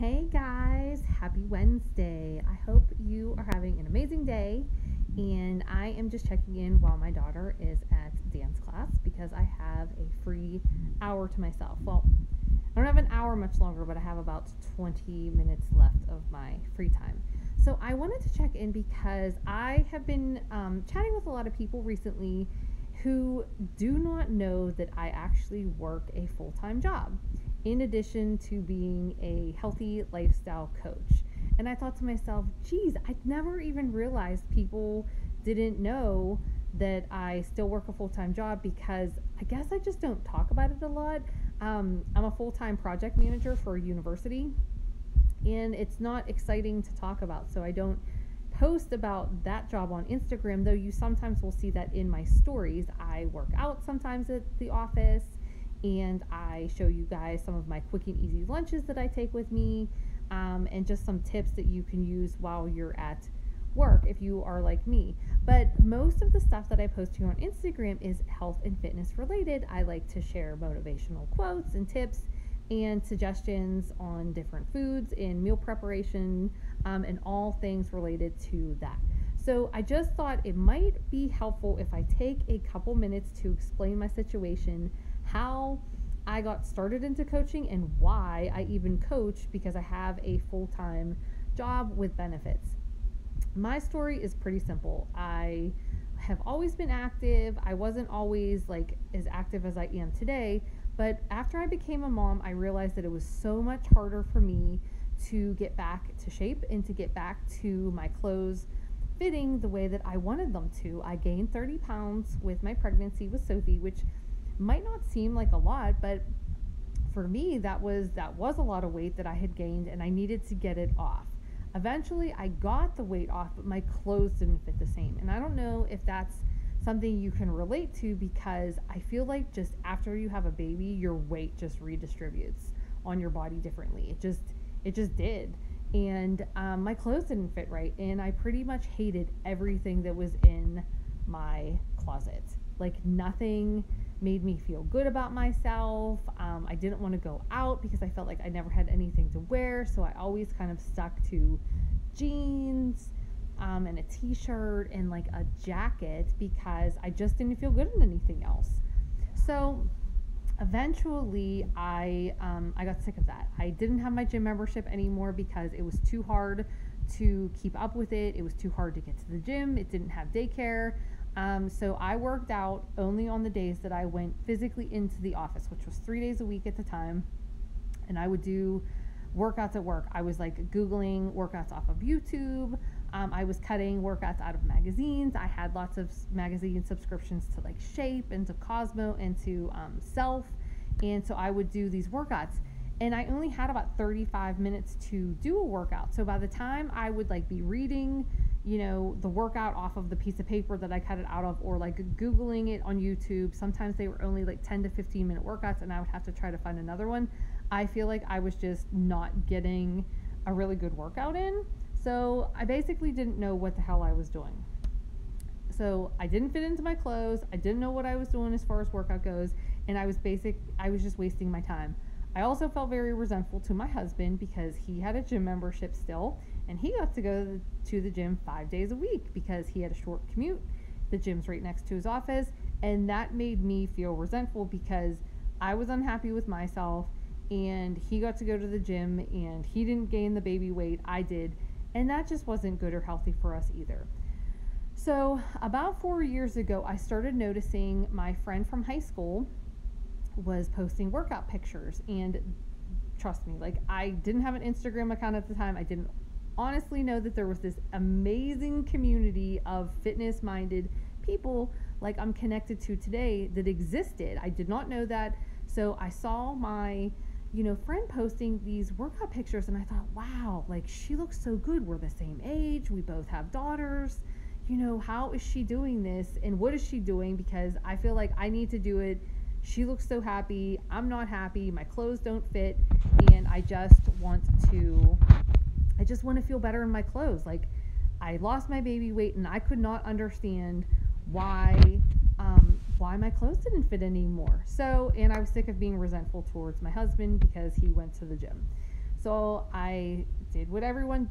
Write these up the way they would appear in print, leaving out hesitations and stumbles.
Hey guys, happy Wednesday. I hope you are having an amazing day. And I am just checking in while my daughter is at dance class because I have a free hour to myself. Well, I don't have an hour much longer, but I have about 20 minutes left of my free time. So I wanted to check in because I have been chatting with a lot of people recently who do not know that I actually work a full-time job in addition to being a healthy lifestyle coach. And I thought to myself, geez, I never even realized people didn't know that I still work a full-time job because I guess I just don't talk about it a lot. I'm a full-time project manager for a university, and it's not exciting to talk about, so I don't post about that job on Instagram, though you sometimes will see that in my stories. I work out sometimes at the office, and I show you guys some of my quick and easy lunches that I take with me, and just some tips that you can use while you're at work if you are like me. But most of the stuff that I post here on Instagram is health and fitness related. I like to share motivational quotes and tips and suggestions on different foods and meal preparation, and all things related to that. So I just thought it might be helpful if I take a couple minutes to explain my situation, how I got started into coaching, and why I even coach, because I have a full-time job with benefits. My story is pretty simple. I have always been active. I wasn't always like as active as I am today, but after I became a mom, I realized that it was so much harder for me to get back to shape and to get back to my clothes fitting the way that I wanted them to. I gained 30 pounds with my pregnancy with Sophie, which might not seem like a lot, but for me, that was a lot of weight that I had gained, and I needed to get it off. Eventually, I got the weight off, but my clothes didn't fit the same. And I don't know if that's something you can relate to, because I feel like just after you have a baby, your weight just redistributes on your body differently. It just did. And my clothes didn't fit right, and I pretty much hated everything that was in my closet. Like, nothing made me feel good about myself. I didn't want to go out because I felt like I never had anything to wear, so I always kind of stuck to jeans and a t-shirt and like a jacket because I just didn't feel good in anything else. So eventually I got sick of that. I didn't have my gym membership anymore because it was too hard to keep up with it. It was too hard to get to the gym. It didn't have daycare. So I worked out only on the days that I went physically into the office, which was 3 days a week at the time. And I would do workouts at work. I was like Googling workouts off of YouTube. I was cutting workouts out of magazines. I had lots of magazine subscriptions to like Shape and to Cosmo and to Self. And so I would do these workouts. And I only had about 35 minutes to do a workout. So by the time I would like be reading, the workout off of the piece of paper that I cut it out of, or like Googling it on YouTube, sometimes they were only like 10 to 15 minute workouts, and I would have to try to find another one. I feel like I was just not getting a really good workout in. So I basically didn't know what the hell I was doing. So I didn't fit into my clothes. I didn't know what I was doing as far as workout goes. And I was just wasting my time. I also felt very resentful to my husband because he had a gym membership still, and he got to go to the gym 5 days a week because he had a short commute. The gym's right next to his office, and that made me feel resentful because I was unhappy with myself, and he got to go to the gym, and he didn't gain the baby weight. I did, and that just wasn't good or healthy for us either. So about 4 years ago, I started noticing my friend from high school was posting workout pictures, and trust me, like, I didn't have an Instagram account at the time. I didn't honestly know that there was this amazing community of fitness minded people like I'm connected to today that existed. I did not know that. So I saw my friend posting these workout pictures, and I thought, wow, like, she looks so good. We're the same age, we both have daughters. How is she doing this, and what is she doing? Because I feel like I need to do it. She looks so happy. I'm not happy. My clothes don't fit. And I just want to feel better in my clothes. Like, I lost my baby weight, and I could not understand why my clothes didn't fit anymore. And I was sick of being resentful towards my husband because he went to the gym. So I did what everyone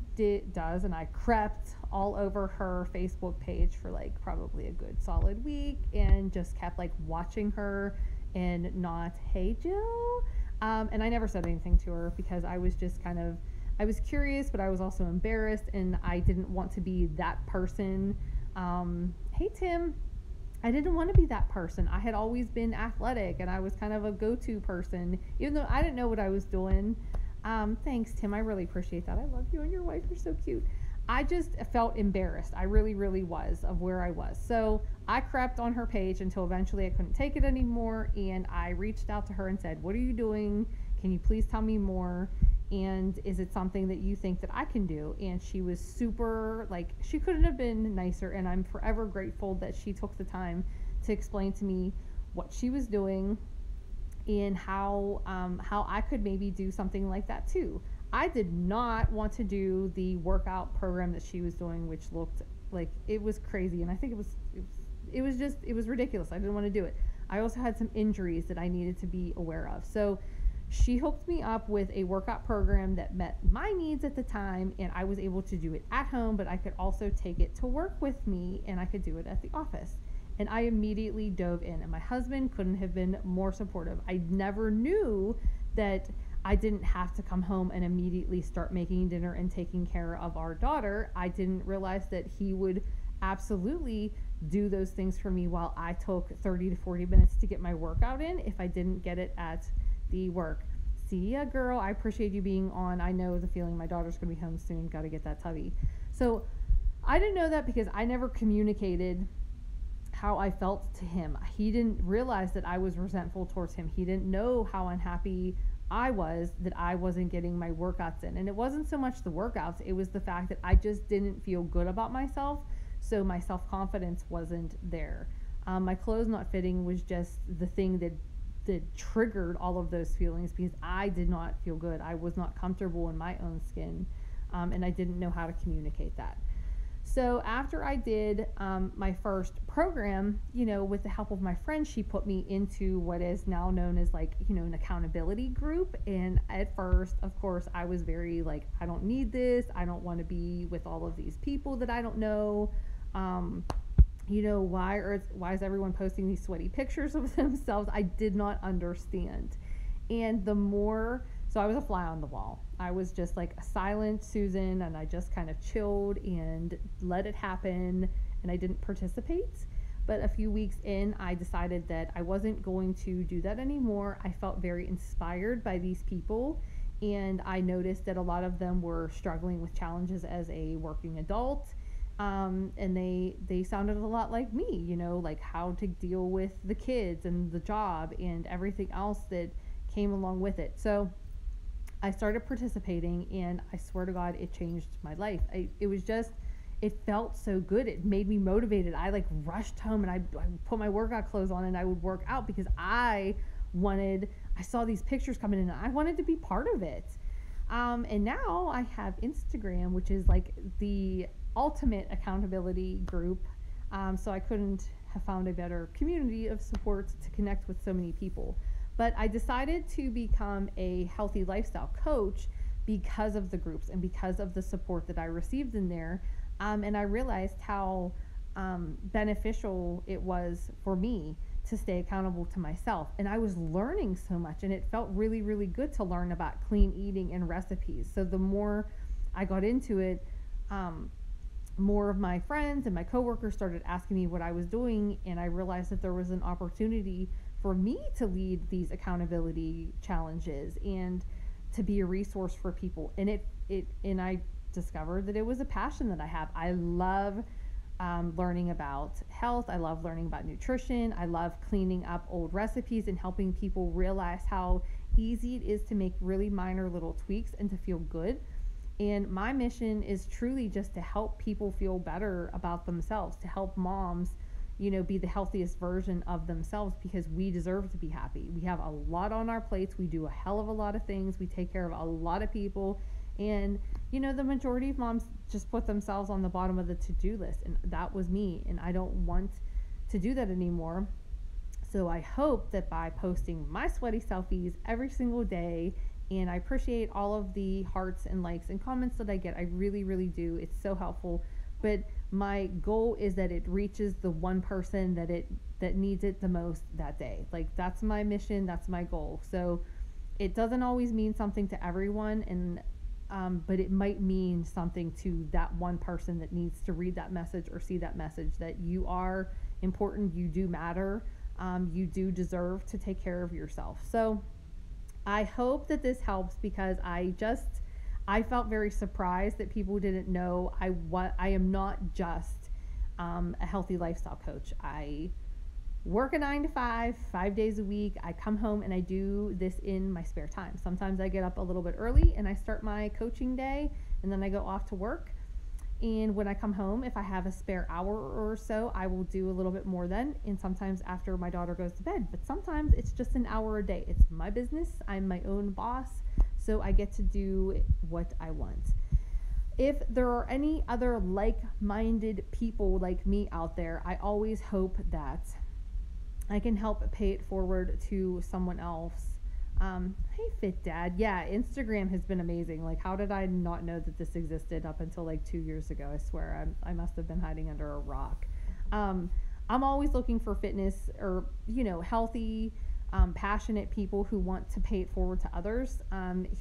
does, and I crept all over her Facebook page for like probably a good solid week, and just kept like watching her and not, hey Jill. And I never said anything to her because I was just kind of, I was curious, but I was also embarrassed, and I didn't want to be that person. Hey Tim, I didn't want to be that person. I had always been athletic, and I was kind of a go-to person, even though I didn't know what I was doing. Thanks, Tim. I really appreciate that. I love you and your wife. You're so cute. I just felt embarrassed. I really, really was, of where I was. So I crept on her page until eventually I couldn't take it anymore, and I reached out to her and said, what are you doing? Can you please tell me more? And is it something that you think that I can do? And she was super, like, she couldn't have been nicer, and I'm forever grateful that she took the time to explain to me what she was doing and how I could maybe do something like that too. I did not want to do the workout program that she was doing, which looked like it was crazy, and I think it was ridiculous. I didn't want to do it. I also had some injuries that I needed to be aware of. So she hooked me up with a workout program that met my needs at the time, and I was able to do it at home, but I could also take it to work with me, and I could do it at the office. And I immediately dove in, and my husband couldn't have been more supportive. I never knew that I didn't have to come home and immediately start making dinner and taking care of our daughter. I didn't realize that he would absolutely do those things for me while I took 30 to 40 minutes to get my workout in if I didn't get it at the work. See ya, girl. I appreciate you being on. I know the feeling. My daughter's going to be home soon. Got to get that tubby. So I didn't know that because I never communicated how I felt to him. He didn't realize that I was resentful towards him. He didn't know how unhappy I was that I wasn't getting my workouts in. And it wasn't so much the workouts, it was the fact that I just didn't feel good about myself. So my self-confidence wasn't there. My clothes not fitting was just the thing that triggered all of those feelings because I did not feel good. I was not comfortable in my own skin, and I didn't know how to communicate that. So after I did my first program, with the help of my friend, she put me into what is now known as an accountability group. And at first, of course, I was very like, I don't need this. I don't want to be with all of these people that I don't know. Why is everyone posting these sweaty pictures of themselves? I did not understand. And so I was a fly on the wall. I was just like a silent Susan, and I just kind of chilled and let it happen, and I didn't participate. But a few weeks in, I decided that I wasn't going to do that anymore. I felt very inspired by these people, and I noticed that a lot of them were struggling with challenges as a working adult. And they sounded a lot like me, like how to deal with the kids and the job and everything else that came along with it. So I started participating, and I swear to God, it changed my life. It felt so good. It made me motivated. I rushed home, and I put my workout clothes on, and I would work out because I saw these pictures coming in, and I wanted to be part of it. And now I have Instagram, which is like the ultimate accountability group. So I couldn't have found a better community of support to connect with so many people. But I decided to become a healthy lifestyle coach because of the groups and because of the support that I received in there. And I realized how beneficial it was for me to stay accountable to myself. And I was learning so much, and it felt really, really good to learn about clean eating and recipes. So the more I got into it, more of my friends and my coworkers started asking me what I was doing, and I realized that there was an opportunity for me to lead these accountability challenges and to be a resource for people. And I discovered that it was a passion that I have. I love learning about health. I love learning about nutrition. I love cleaning up old recipes and helping people realize how easy it is to make really minor little tweaks and to feel good. And my mission is truly just to help people feel better about themselves, to help moms, be the healthiest version of themselves, because we deserve to be happy. We have a lot on our plates. We do a hell of a lot of things. We take care of a lot of people. And, the majority of moms just put themselves on the bottom of the to-do list. And that was me. And I don't want to do that anymore. So I hope that by posting my sweaty selfies every single day And I appreciate all of the hearts and likes and comments that I get. I really, really do. It's so helpful. But my goal is that it reaches the one person that needs it the most that day. Like, that's my mission, that's my goal. So it doesn't always mean something to everyone, and but it might mean something to that one person that needs to read that message or see that message, that you are important, you do matter, you do deserve to take care of yourself. So I hope that this helps, because I felt very surprised that people didn't know I am not just a healthy lifestyle coach. I work a 9 to 5, 5 days a week. I come home and I do this in my spare time. Sometimes I get up a little bit early and I start my coaching day, and then I go off to work. And when I come home, if I have a spare hour or so, I will do a little bit more then, and sometimes after my daughter goes to bed. But sometimes it's just an hour a day. It's my business. I'm my own boss, so I get to do what I want. If there are any other like-minded people like me out there, I always hope that I can help pay it forward to someone else. Hey, Fit Dad. Yeah, Instagram has been amazing. Like, how did I not know that this existed up until like 2 years ago? I swear I must have been hiding under a rock. I'm always looking for fitness or, healthy, passionate people who want to pay it forward to others,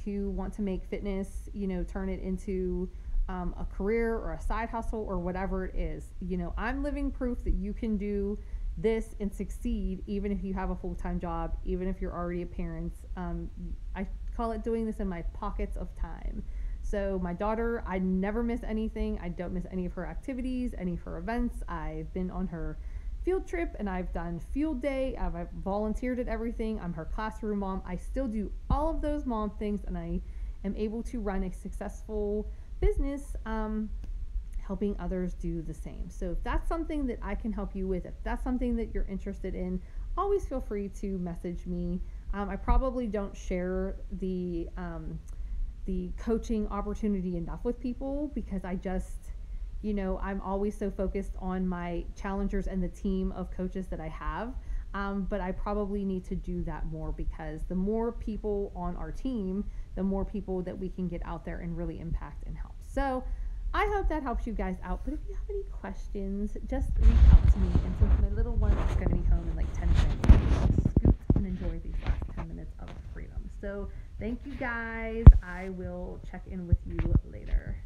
who want to make fitness, turn it into a career or a side hustle or whatever it is. I'm living proof that you can do this and succeed even if you have a full-time job, even if you're already a parent. I call it doing this in my pockets of time. So my daughter, I never miss anything. I don't miss any of her activities, any of her events. I've been on her field trip and I've done field day. I've volunteered at everything. I'm her classroom mom. I still do all of those mom things, and I am able to run a successful business, helping others do the same. So if that's something that I can help you with, if that's something that you're interested in, always feel free to message me. I probably don't share the coaching opportunity enough with people, because I just, I'm always so focused on my challengers and the team of coaches that I have. But I probably need to do that more, because the more people on our team, the more people that we can get out there and really impact and help. So I hope that helps you guys out. But if you have any questions, just reach out to me. And since my little one is going to be home in like 10 minutes, I'll scoot and enjoy these last 10 minutes of freedom. So thank you guys. I will check in with you later.